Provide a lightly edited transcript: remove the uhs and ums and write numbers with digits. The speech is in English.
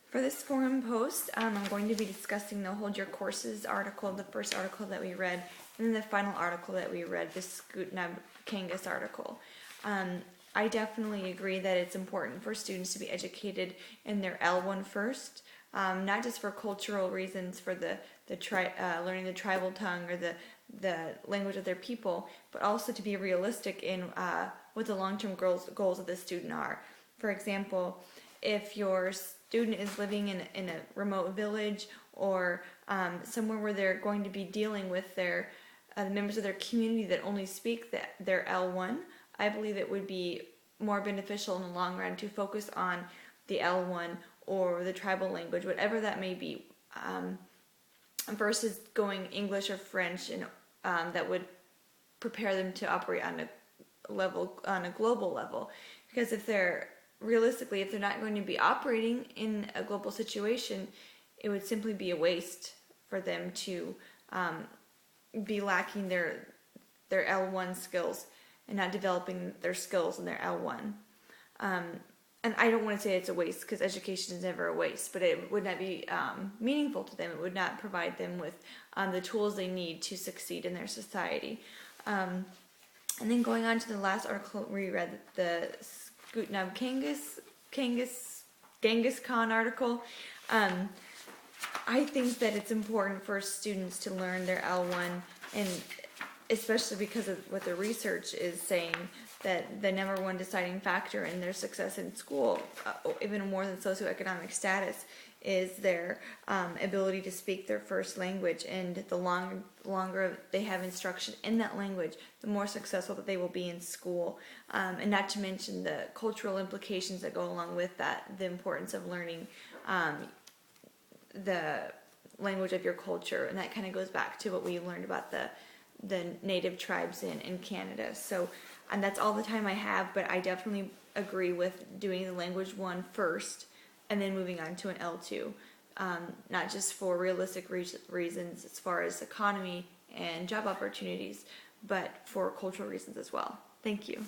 For this forum post, I'm going to be discussing the Hold Your Courses article, the first article that we read, and then the final article that we read, the Skutnab-Kangas article. I definitely agree that it's important for students to be educated in their L1 first, not just for cultural reasons, for learning the tribal tongue or the language of their people, but also to be realistic in what the long-term goals of the student are. For example, if your student is living in a remote village or somewhere where they're going to be dealing with the members of their community that only speak their L1, I believe it would be more beneficial in the long run to focus on the L1 or the tribal language, whatever that may be, versus going English or French, and that would prepare them to operate on a global level. Because if they're not going to be operating in a global situation, it would simply be a waste for them to be lacking their L1 skills and not developing their skills in their L1. And I don't want to say it's a waste, because education is never a waste, but it would not be meaningful to them. It would not provide them with the tools they need to succeed in their society. And then going on to the last article we read, the Skutnab-Kangas Genghis Khan article. I think that it's important for students to learn their L1, and especially because of what the research is saying, that the number one deciding factor in their success in school, even more than socioeconomic status, is their ability to speak their first language. And the longer they have instruction in that language, the more successful that they will be in school. And not to mention the cultural implications that go along with that, the importance of learning the language of your culture. And that kind of goes back to what we learned about the native tribes in Canada. So, and that's all the time I have, but I definitely agree with doing the language one first and then moving on to an L2, not just for realistic reasons as far as economy and job opportunities, but for cultural reasons as well. Thank you.